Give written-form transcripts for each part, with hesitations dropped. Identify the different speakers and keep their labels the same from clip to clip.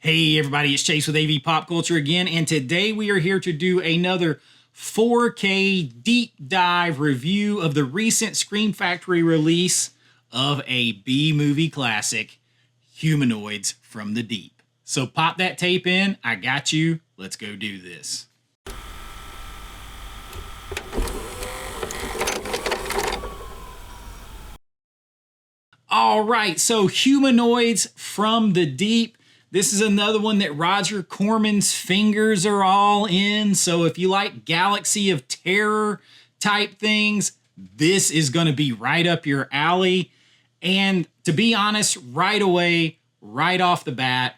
Speaker 1: Hey everybody, it's Chase with AV Pop Culture again, and today we are here to do another 4K deep dive review of the recent Scream Factory release of a B-movie classic, Humanoids from the Deep. So pop that tape in, I got you, let's go do this. All right, so Humanoids from the Deep. This is another one that Roger Corman's fingers are all in. So if you like Galaxy of Terror type things, this is going to be right up your alley. And to be honest, right away, right off the bat,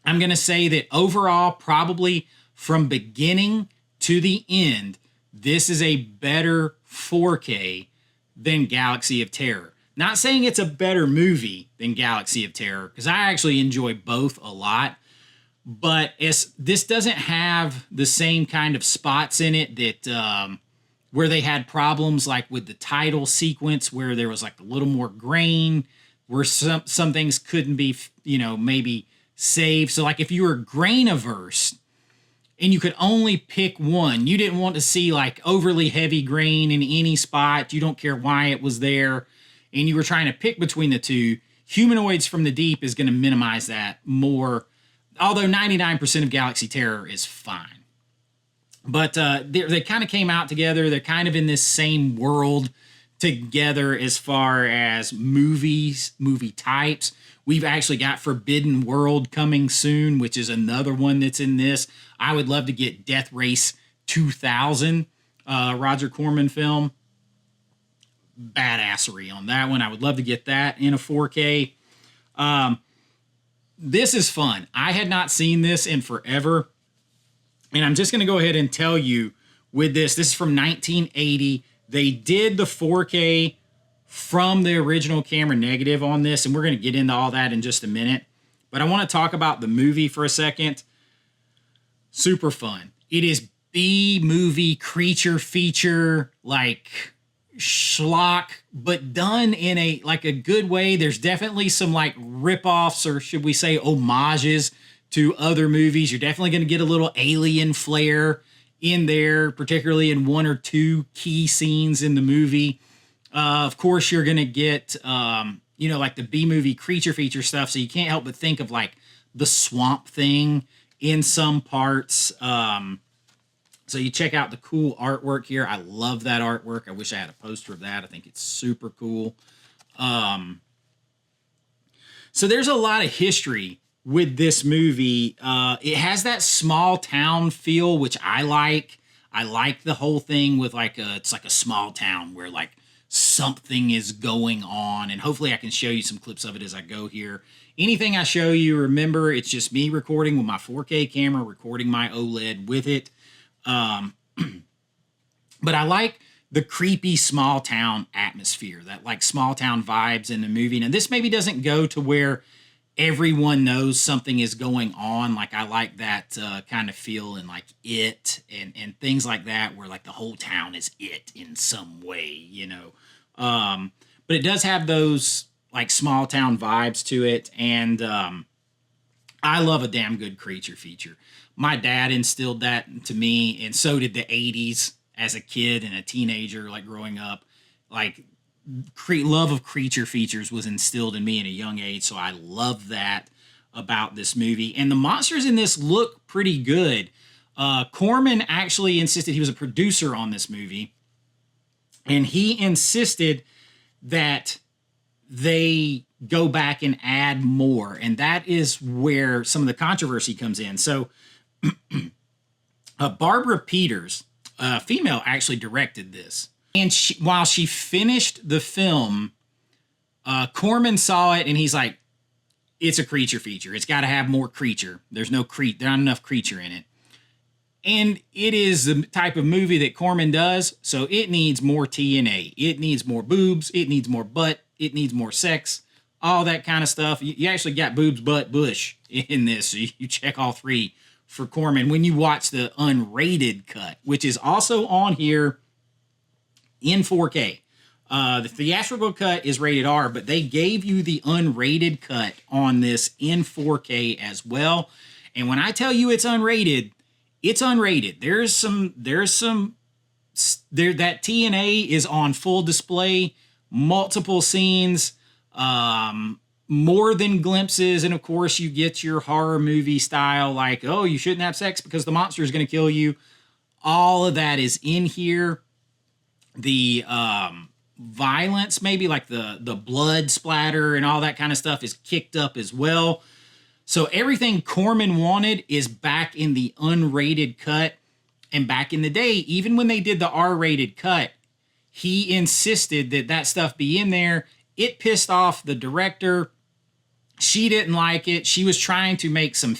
Speaker 1: I'm going to say that overall, probably from beginning to the end, this is a better 4K than Galaxy of Terror. Not saying it's a better movie than Galaxy of Terror, because I actually enjoy both a lot, but this doesn't have the same kind of spots in it that where they had problems like with the title sequence, where there was like a little more grain, where some things couldn't be, maybe saved. So like if you were grain averse and you could only pick one, you didn't want to see like overly heavy grain in any spot, you don't care why it was there, and you were trying to pick between the two, Humanoids from the Deep is going to minimize that more, although 99% of Galaxy Terror is fine. But they kind of came out together. They're kind of in this same world together as far as movie types. We've actually got Forbidden World coming soon, which is another one that's in this. I would love to get Death Race 2000, Roger Corman film. Badassery on that one. I would love to get that in a 4K. This is fun. I had not seen this in forever, and I'm just going to go ahead and tell you with this is from 1980. They did the 4K from the original camera negative on this, and we're going to get into all that in just a minute, but I want to talk about the movie for a second. Super fun. It is B-movie creature feature, like schlock, but done in a good way. There's definitely some like rip-offs, or should we say homages to other movies. You're definitely going to get a little alien flair in there, particularly in one or two key scenes in the movie. Of course, you're going to get like the B-movie creature feature stuff, so you can't help but think of like the Swamp Thing in some parts. So you check out the cool artwork here. I love that artwork. I wish I had a poster of that. I think it's super cool. So there's a lot of history with this movie. It has that small town feel, which I like. I like the whole thing with it's like a small town where like something is going on. And hopefully I can show you some clips of it as I go here. Anything I show you, remember, it's just me recording with my 4K camera, recording my OLED with it. But I like the creepy small town atmosphere, that like small town vibes in the movie. Now this maybe doesn't go to where everyone knows something is going on. Like I like that kind of feel in like It and things like that, where like the whole town is it in some way, but it does have those like small town vibes to it. And, I love a damn good creature feature. My dad instilled that to me, and so did the 80s as a kid and a teenager, like growing up. Like, love of creature features was instilled in me at a young age, so I love that about this movie. And the monsters in this look pretty good. Corman actually insisted, he was a producer on this movie, and he insisted that they go back and add more, and that is where some of the controversy comes in. So Barbara Peters, a female, actually directed this, and while she finished the film, Corman saw it and he's like, it's a creature feature, it's got to have more creature, there's not enough creature in it. And it is the type of movie that Corman does, so it needs more TNA. It needs more boobs. It needs more butt. It needs more sex. All that kind of stuff. You actually got boobs, butt, bush in this. So you check all three for Corman when you watch the unrated cut, which is also on here in 4K. The theatrical cut is rated R, but they gave you the unrated cut on this in 4K as well. And when I tell you it's unrated, it's unrated. That TNA is on full display, multiple scenes, more than glimpses, and of course you get your horror movie style, like, oh, you shouldn't have sex because the monster is going to kill you. All of that is in here. The violence, maybe like the blood splatter and all that kind of stuff, is kicked up as well. So everything Corman wanted is back in the unrated cut. And back in the day, even when they did the R-rated cut, he insisted that that stuff be in there. It pissed off the director. She didn't like it. She was trying to make some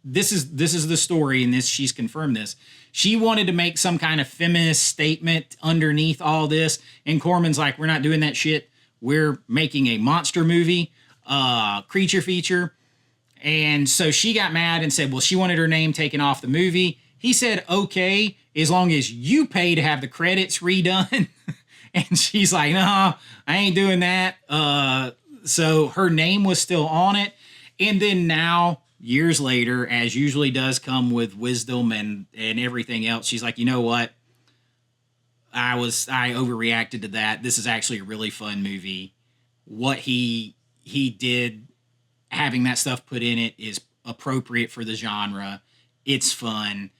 Speaker 1: this is the story, and she's confirmed this. She wanted to make some kind of feminist statement underneath all this, and Corman's like, we're not doing that shit. We're making a monster movie, creature feature. And so she got mad and said, well, she wanted her name taken off the movie. He said, okay, as long as you pay to have the credits redone. And she's like, no, I ain't doing that. So her name was still on it. And then now, years later, as usually does come with wisdom and everything else, she's like, you know what? I overreacted to that. This is actually a really fun movie. What he did, having that stuff put in it, is appropriate for the genre. It's fun.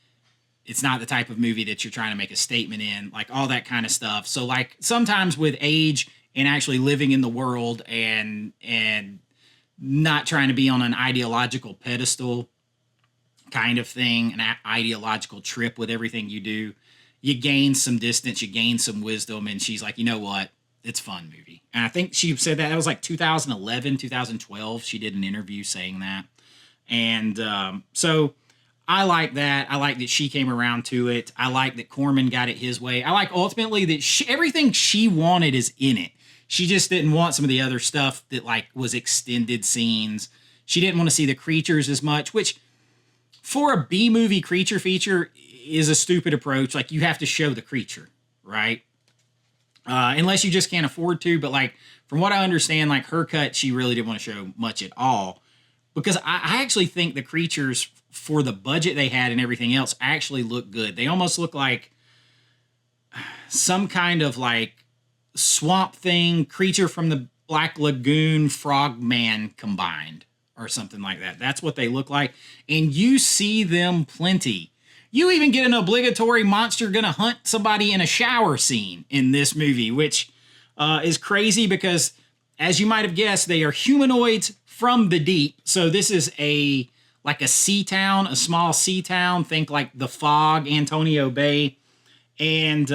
Speaker 1: It's not the type of movie that you're trying to make a statement in, like all that kind of stuff. So like sometimes with age and actually living in the world and not trying to be on an ideological pedestal kind of thing, an ideological trip with everything you do, you gain some distance, you gain some wisdom. And she's like, you know what? It's a fun movie. And I think she said that was like 2011, 2012. She did an interview saying that. And so I like that. I like that she came around to it. I like that Corman got it his way. I like ultimately that everything she wanted is in it. She just didn't want some of the other stuff that like was extended scenes. She didn't want to see the creatures as much, which for a B-movie creature feature is a stupid approach. Like you have to show the creature, right? Unless you just can't afford to. But like from what I understand, like her cut, she really didn't want to show much at all. Because I actually think the creatures, for the budget they had and everything else, actually look good. They almost look like some kind of like Swamp Thing, creature from the Black Lagoon, Frogman combined or something like that. That's what they look like. And you see them plenty. You even get an obligatory monster gonna hunt somebody in a shower scene in this movie, which is crazy because, as you might have guessed, they are humanoids from the deep. So this is like a sea town, a small sea town. Think like the Fog, Antonio Bay. And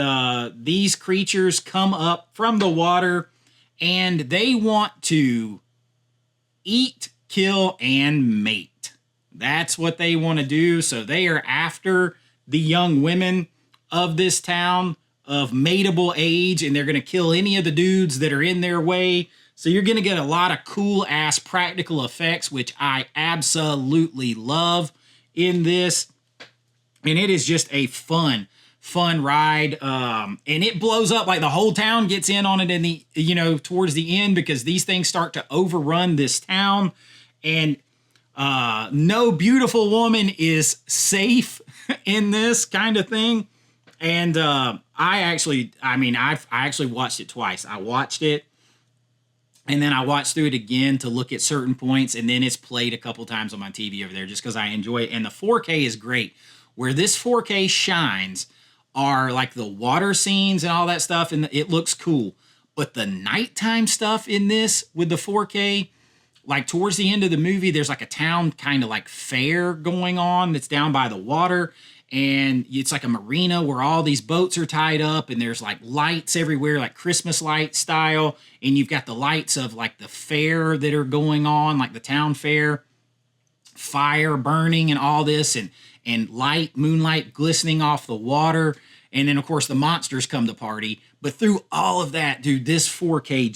Speaker 1: these creatures come up from the water and they want to eat, kill, and mate. That's what they want to do. So they are after the young women of this town of mateable age, and they're going to kill any of the dudes that are in their way. So you're going to get a lot of cool-ass practical effects, which I absolutely love in this. And it is just a fun ride. And it blows up, like the whole town gets in on it in the, towards the end, because these things start to overrun this town. And no beautiful woman is safe in this kind of thing. And I actually watched it twice. I watched it, and then I watched through it again to look at certain points, and then it's played a couple times on my TV over there just because I enjoy it. And the 4K is great. Where this 4K shines are like the water scenes and all that stuff, and it looks cool. But the nighttime stuff in this with the 4K, like towards the end of the movie, there's like a town kind of like fair going on that's down by the water. And it's like a marina where all these boats are tied up, and there's like lights everywhere, like Christmas light style. And you've got the lights of like the fair that are going on, like the town fair, fire burning and all this, and moonlight glistening off the water. And then of course the monsters come to party. But through all of that, dude, this 4K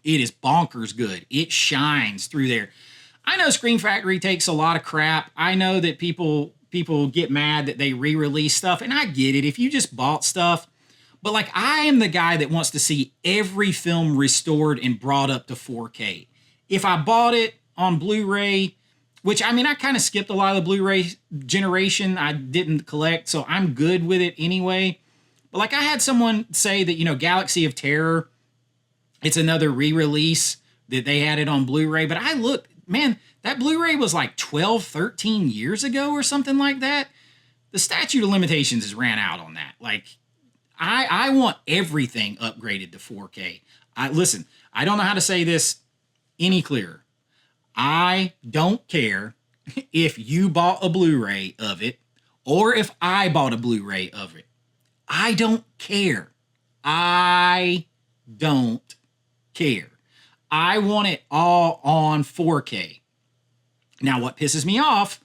Speaker 1: it is bonkers good. It shines through there. I know Scream Factory takes a lot of crap. I know that people get mad that they re-release stuff, and I get it if you just bought stuff. But like, I am the guy that wants to see every film restored and brought up to 4K. If I bought it on Blu-ray, which I mean, I kind of skipped a lot of the Blu-ray generation. I didn't collect, so I'm good with it anyway. But like, I had someone say that, you know, Galaxy of Terror, it's another re-release that they had it on Blu-ray. But I looked, man, that Blu-ray was like 12, 13 years ago or something like that. The statute of limitations has ran out on that. Like, I want everything upgraded to 4K. Listen, I don't know how to say this any clearer. I don't care if you bought a Blu-ray of it or if I bought a Blu-ray of it. I don't care. I don't care. I want it all on 4K. Now, what pisses me off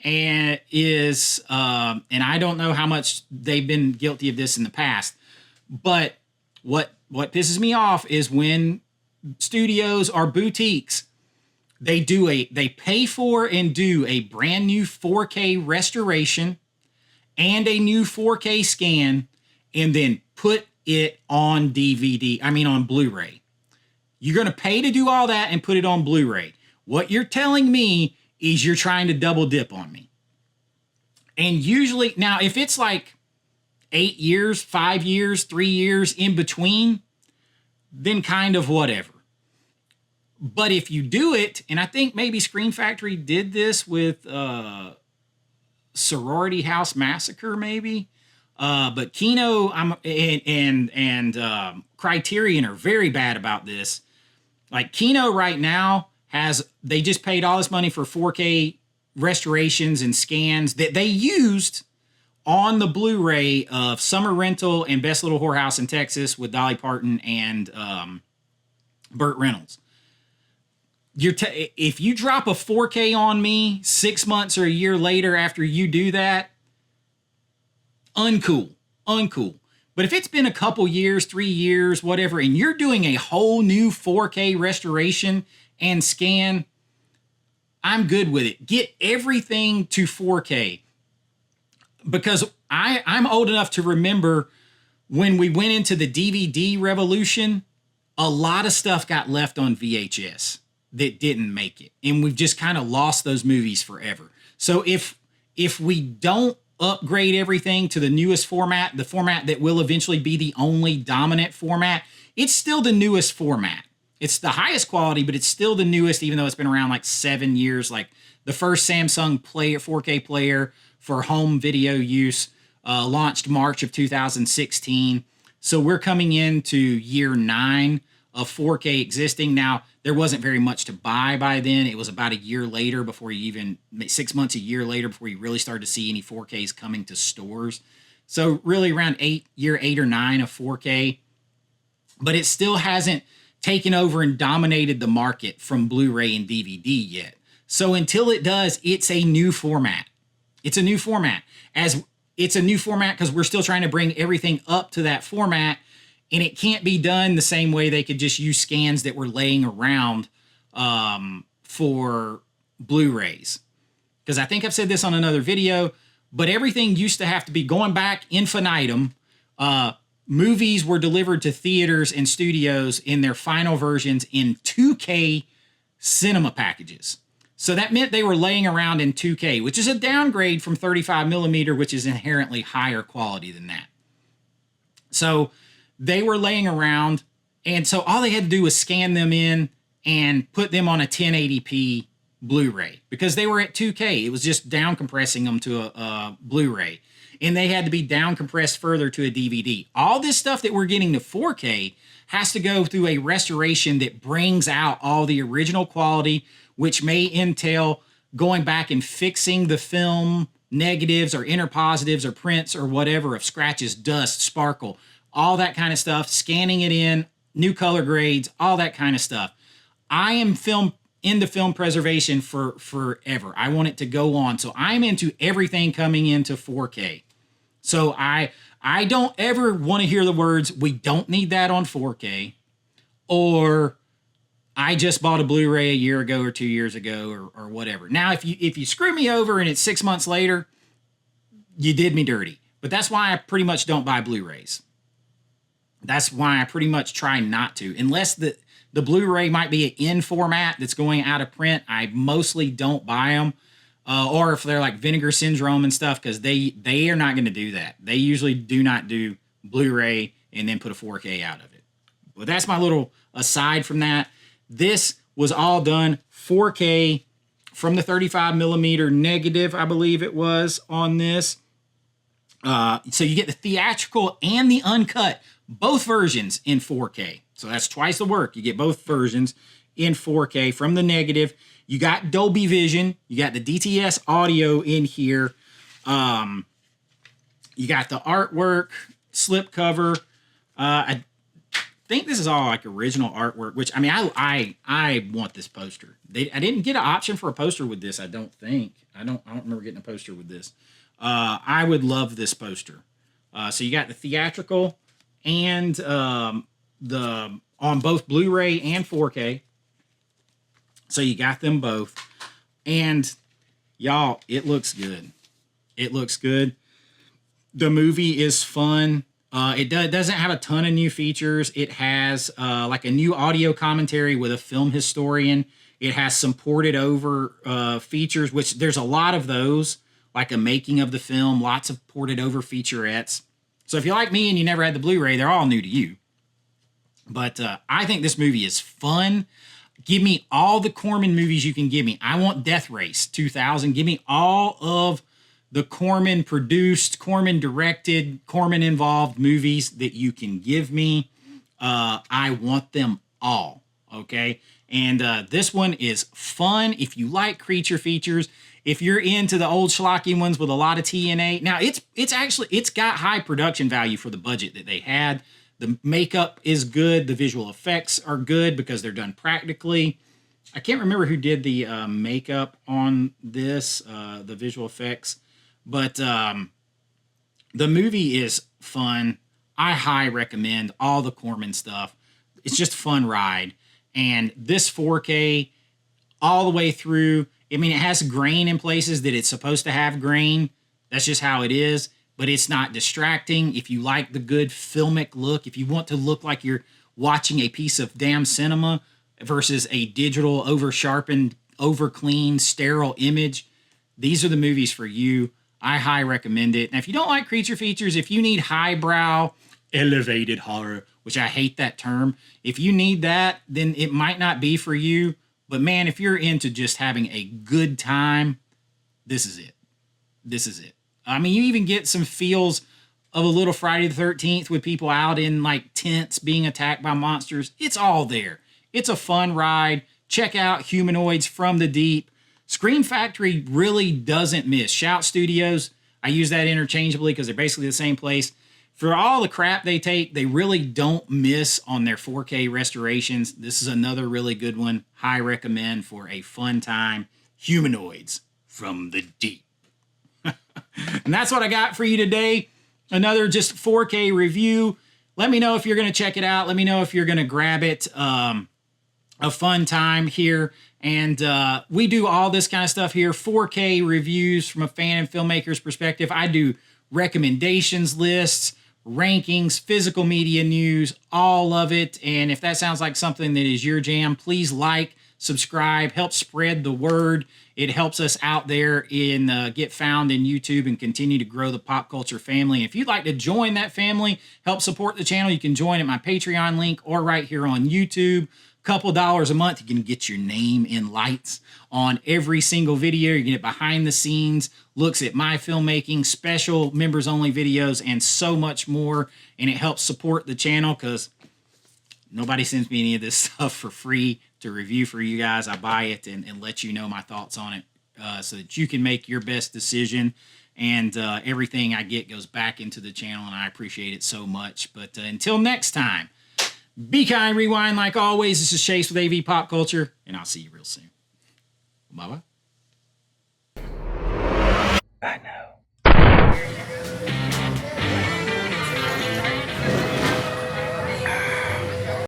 Speaker 1: and I don't know how much they've been guilty of this in the past, but what pisses me off is when studios or boutiques, they pay for and do a brand new 4K restoration and a new 4K scan, and then put it on on Blu-ray. You're going to pay to do all that and put it on Blu-ray. What you're telling me is you're trying to double dip on me. And usually, now, if it's like 8 years, 5 years, 3 years in between, then kind of whatever. But if you do it, and I think maybe Scream Factory did this with Sorority House Massacre, maybe. But Kino and Criterion are very bad about this. Like, Kino right now they just paid all this money for 4K restorations and scans that they used on the Blu-ray of Summer Rental and Best Little Whorehouse in Texas with Dolly Parton and Burt Reynolds. If you drop a 4K on me 6 months or a year later after you do that, uncool. But if it's been a couple years, 3 years, whatever, and you're doing a whole new 4K restoration and scan, I'm good with it. Get everything to 4K. Because I'm old enough to remember when we went into the DVD revolution, a lot of stuff got left on VHS that didn't make it. And we've just kind of lost those movies forever. So if we don't upgrade everything to the newest format, the format that will eventually be the only dominant format, it's still the newest format. It's the highest quality, but it's still the newest, even though it's been around like 7 years. Like, the first Samsung 4K player for home video use launched March of 2016. So we're coming into year 9 of 4K existing. Now, there wasn't very much to buy by then. It was about a year later before 6 months, a year later before you really started to see any 4Ks coming to stores. So really around year 8 or 9 of 4K. But it still hasn't taken over and dominated the market from Blu-ray and DVD yet. So until it does, it's a new format. It's a new format. It's a new format because we're still trying to bring everything up to that format, and it can't be done the same way they could just use scans that were laying around for Blu-rays. Because I think I've said this on another video, but everything used to have to be going back infinitum. Movies were delivered to theaters and studios in their final versions in 2K cinema packages. So that meant they were laying around in 2K, which is a downgrade from 35 millimeter, which is inherently higher quality than that. So they were laying around, and so all they had to do was scan them in and put them on a 1080p Blu-ray because they were at 2K. It was just down compressing them to a Blu-ray, and they had to be down compressed further to a DVD. All this stuff that we're getting to 4K has to go through a restoration that brings out all the original quality, which may entail going back and fixing the film negatives or inner positives or prints or whatever of scratches, dust, sparkle, all that kind of stuff, scanning it in, new color grades, all that kind of stuff. I am into film preservation for forever. I want it to go on. So I'm into everything coming into 4K. So I don't ever want to hear the words, we don't need that on 4K, or I just bought a Blu-ray a year ago or 2 years ago or whatever. Now, if you screw me over and it's 6 months later, you did me dirty. But that's why I pretty much don't buy Blu-rays. That's why I pretty much try not to, unless the Blu-ray might be an in format that's going out of print. I mostly don't buy them, or if they're like Vinegar Syndrome and stuff, because they are not going to do that. They usually do not do Blu-ray and then put a 4K out of it. But that's my little aside from that. This was all done 4K from the 35 millimeter negative, I believe it was on this. So you get the theatrical and the uncut, both versions in 4K. So that's twice the work. You get both versions in 4K from the negative. You got Dolby Vision. You got the DTS audio in here. You got the artwork, slipcover. I think this is all like original artwork, which, I mean, I want this poster. I didn't get an option for a poster with this, I don't think. I don't remember getting a poster with this. I would love this poster. So you got the theatrical and the on both Blu-ray and 4K. So you got them both. And y'all, it looks good. It looks good. The movie is fun. It doesn't have a ton of new features. It has like a new audio commentary with a film historian. It has some ported over features, which there's a lot of those, like a making of the film, lots of ported over featurettes. So if you're like me and you never had the Blu-ray, they're all new to you. But I think this movie is fun. Give me all the Corman movies you can give me. I want Death Race 2000. Give me all of the Corman produced, Corman directed, Corman involved movies that you can give me. I want them all. Okay. And this one is fun. If you like creature features, if you're into the old schlocky ones with a lot of TNA, now it's got high production value for the budget that they had. The makeup is good. The visual effects are good because they're done practically. I can't remember who did the makeup on this, the visual effects, but the movie is fun. I high recommend all the Corman stuff. It's just a fun ride. And this 4K all the way through, I mean, it has grain in places that it's supposed to have grain. That's just how it is. But it's not distracting. If you like the good filmic look, if you want to look like you're watching a piece of damn cinema versus a digital, over-sharpened, over-clean, sterile image, these are the movies for you. I high recommend it. Now, if you don't like creature features, if you need highbrow, elevated horror, which I hate that term, if you need that, then it might not be for you. But man, if you're into just having a good time, this is it. This is it. I mean, you even get some feels of a little Friday the 13th with people out in like tents being attacked by monsters. It's all there. It's a fun ride. Check out Humanoids from the Deep. Scream Factory really doesn't miss. Shout Studios, I use that interchangeably because they're basically the same place. For all the crap they take, they really don't miss on their 4K restorations. This is another really good one. High recommend for a fun time. Humanoids from the Deep. And that's what I got for you today. Another just 4K review. Let me know if you're going to check it out. Let me know if you're going to grab it. A fun time here. And we do all this kind of stuff here. 4K reviews from a fan and filmmaker's perspective. I do recommendations lists, rankings, physical media news, all of it. And if that sounds like something that is your jam, please like, subscribe, help spread the word. It helps us out there in get found in YouTube and continue to grow the pop culture family. If you'd like to join that family, help support the channel, you can join at my Patreon link or right here on YouTube. Couple dollars a month, you can get your name in lights on every single video. You get behind the scenes, looks at my filmmaking, special members only videos, and so much more. And it helps support the channel because nobody sends me any of this stuff for free to review for you guys. I buy it and let you know my thoughts on it so that you can make your best decision. And everything I get goes back into the channel, and I appreciate it so much. But until next time, be kind, rewind like always. This is Chase with AV Pop Culture, and I'll see you real soon. Bye-bye. Bye now.